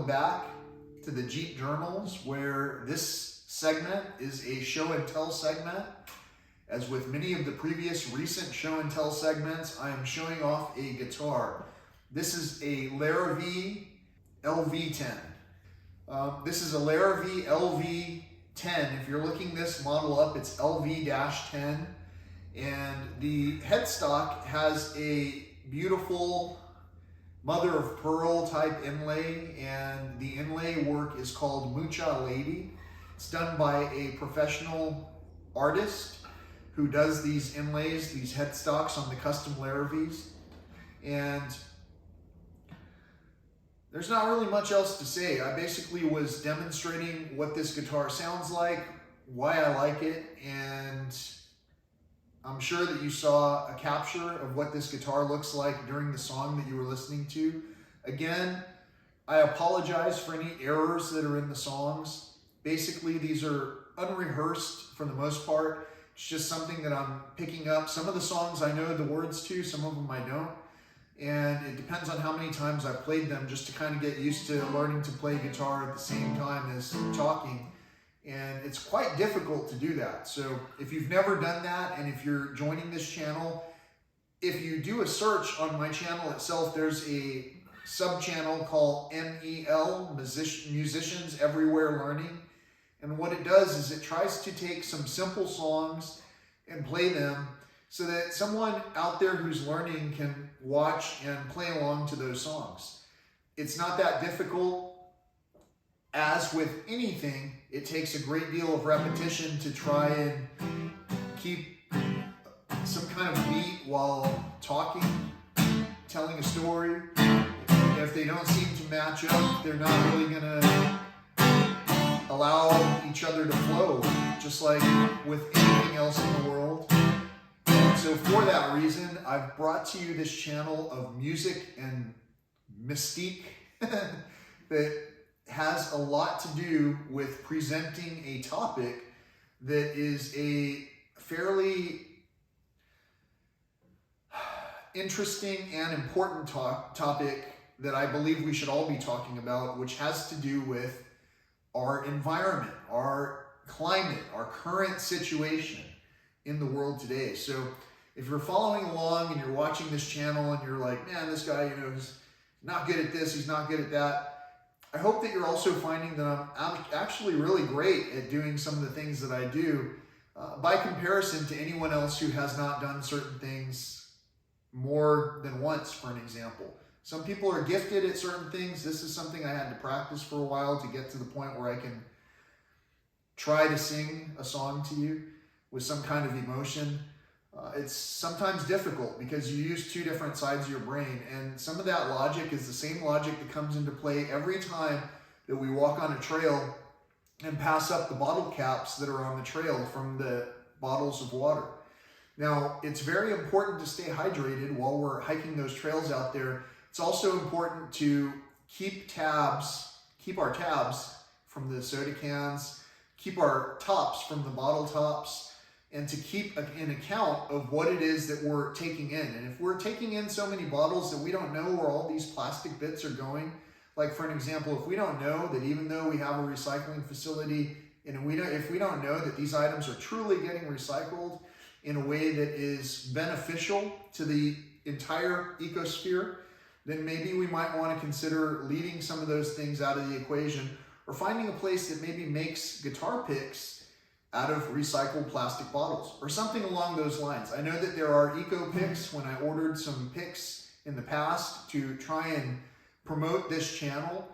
back to the Jeep Journals, where this segment is a show and tell segment. As with many of the previous recent show and tell segments, I am showing off a guitar. This is a Laravey Lv10. This is a Laravey Lv10. If you're looking this model up, it's Lv-10. And the headstock has a beautiful mother of pearl type inlay, and the inlay work is called Mucha Lady. It's done by a professional artist who does these inlays, these headstocks on the custom Laraveys. And there's not really much else to say. I basically was demonstrating what this guitar sounds like, why I like it, and I'm sure that you saw a capture of what this guitar looks like during the song that you were listening to. Again, I apologize for any errors that are in the songs. Basically, these are unrehearsed for the most part. It's just something that I'm picking up. Some of the songs I know the words to, some of them I don't. And it depends on how many times I've played them, just to kind of get used to learning to play guitar at the same time as talking. And it's quite difficult to do that. So if you've never done that, and if you're joining this channel, if you do a search on my channel itself, there's a sub-channel called MEL, Musicians Everywhere Learning. And what it does is it tries to take some simple songs and play them so that someone out there who's learning can watch and play along to those songs. It's not that difficult. As with anything, it takes a great deal of repetition to try and keep some kind of beat while talking, telling a story. If they don't seem to match up, they're not really gonna allow each other to flow, just like with anything else in the world. And so for that reason, I've brought to you this channel of music and mystique that has a lot to do with presenting a topic that is a fairly interesting and important topic that I believe we should all be talking about, which has to do with our environment, our climate, our current situation in the world today. So if you're following along and you're watching this channel and you're like, man, this guy, he's not good at this, he's not good at that, I hope that you're also finding that I'm actually really great at doing some of the things that I do by comparison to anyone else who has not done certain things more than once, for an example. Some people are gifted at certain things. This is something I had to practice for a while to get to the point where I can try to sing a song to you with some kind of emotion. It's sometimes difficult because you use two different sides of your brain, and some of that logic is the same logic that comes into play every time that we walk on a trail and pass up the bottle caps that are on the trail from the bottles of water. Now, it's very important to stay hydrated while we're hiking those trails out there. It's also important to keep our tabs from the soda cans, keep our tops from the bottle tops, and to keep an account of what it is that we're taking in. And if we're taking in so many bottles that we don't know where all these plastic bits are going, like for an example, if we don't know that even though we have a recycling facility, and if we don't know that these items are truly getting recycled in a way that is beneficial to the entire ecosphere, then maybe we might want to consider leaving some of those things out of the equation, or finding a place that maybe makes guitar picks out of recycled plastic bottles or something along those lines. I know that there are eco picks. When I ordered some picks in the past to try and promote this channel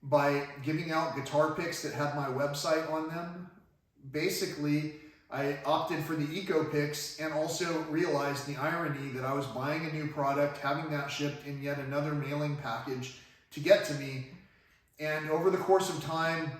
by giving out guitar picks that had my website on them, basically I opted for the eco picks and also realized the irony that I was buying a new product, having that shipped in yet another mailing package to get to me. And over the course of time,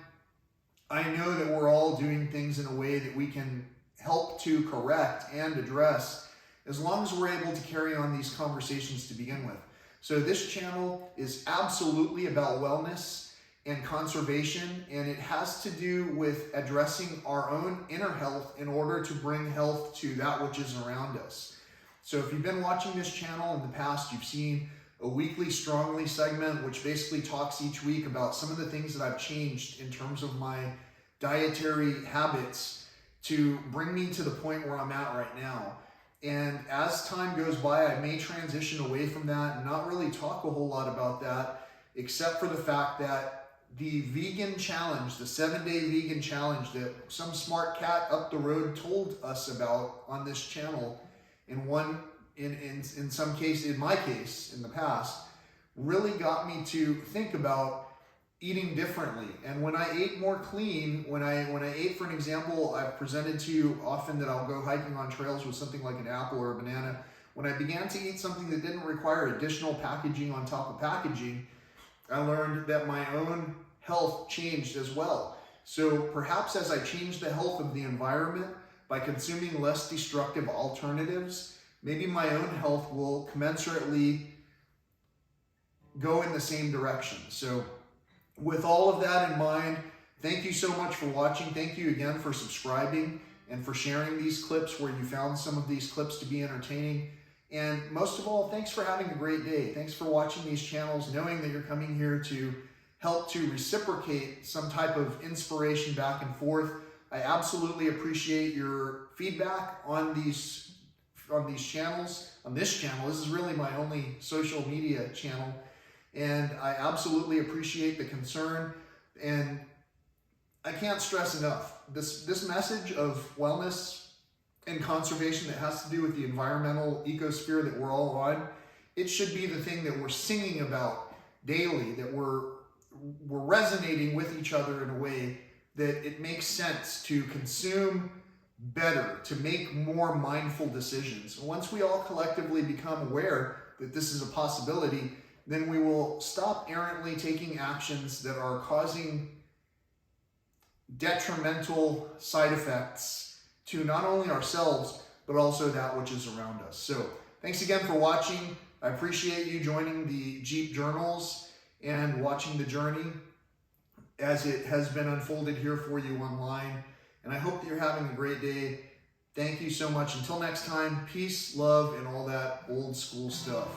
I know that we're all doing things in a way that we can help to correct and address, as long as we're able to carry on these conversations to begin with. So this channel is absolutely about wellness and conservation, and it has to do with addressing our own inner health in order to bring health to that which is around us. So if you've been watching this channel in the past, you've seen a weekly Strongly segment, which basically talks each week about some of the things that I've changed in terms of my dietary habits to bring me to the point where I'm at right now. And as time goes by, I may transition away from that and not really talk a whole lot about that, except for the fact that the vegan challenge, the 7-day vegan challenge that some smart cat up the road told us about on this channel, in some case, in my case, in the past, really got me to think about eating differently. And when I ate more clean, when I ate, for an example, I've presented to you often that I'll go hiking on trails with something like an apple or a banana. When I began to eat something that didn't require additional packaging on top of packaging, I learned that my own health changed as well. So perhaps as I change the health of the environment by consuming less destructive alternatives, maybe my own health will commensurately go in the same direction. So with all of that in mind, thank you so much for watching. Thank you again for subscribing and for sharing these clips where you found some of these clips to be entertaining. And most of all, thanks for having a great day. Thanks for watching these channels, knowing that you're coming here to help to reciprocate some type of inspiration back and forth. I absolutely appreciate your feedback on these channels, on this channel. This is really my only social media channel. And I absolutely appreciate the concern. And I can't stress enough, this message of wellness and conservation that has to do with the environmental ecosphere that we're all on, it should be the thing that we're singing about daily, that we're resonating with each other in a way that it makes sense to consume better, to make more mindful decisions. Once we all collectively become aware that this is a possibility, then we will stop errantly taking actions that are causing detrimental side effects to not only ourselves, but also that which is around us. So thanks again for watching. I appreciate you joining the Jeep Journals and watching the journey as it has been unfolded here for you online. And I hope that you're having a great day. Thank you so much. Until next time, peace, love, and all that old school stuff.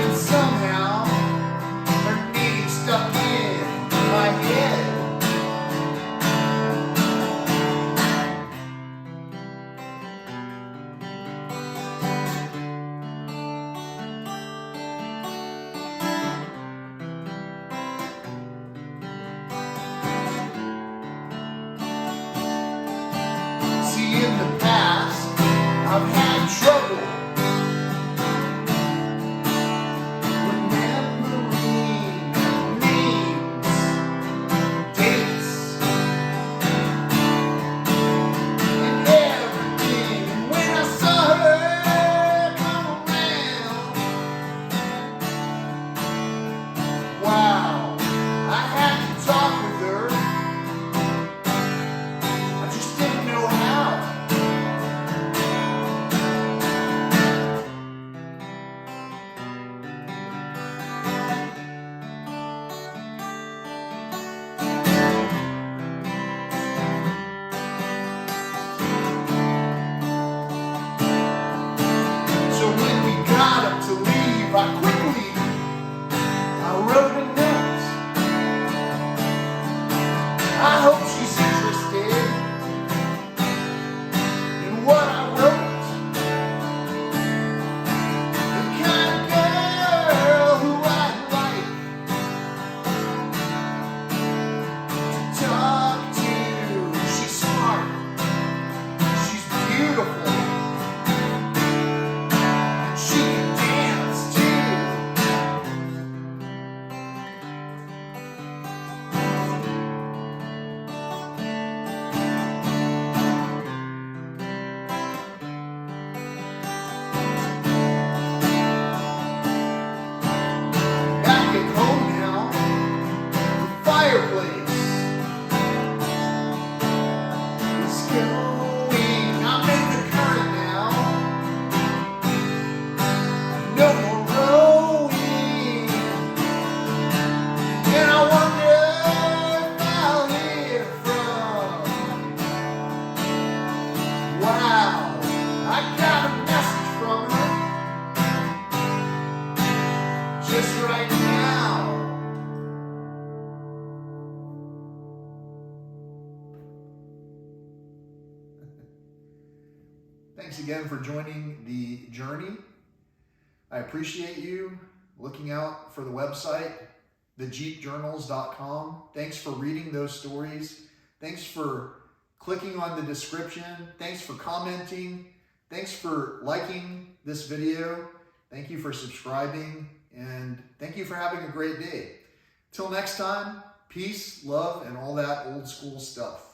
And somehow her name stuck in my head. See, in the past, I've had trouble I hope she's interested in what I wrote. The kind of girl who I'd like to talk to. She's smart. She's beautiful. And she can dance too. just right now. Thanks again for joining the journey. I appreciate you looking out for the website, thejeepjournals.com. Thanks for reading those stories. Thanks for clicking on the description. Thanks for commenting. Thanks for liking this video. Thank you for subscribing. And thank you for having a great day. Till next time, peace, love, and all that old school stuff.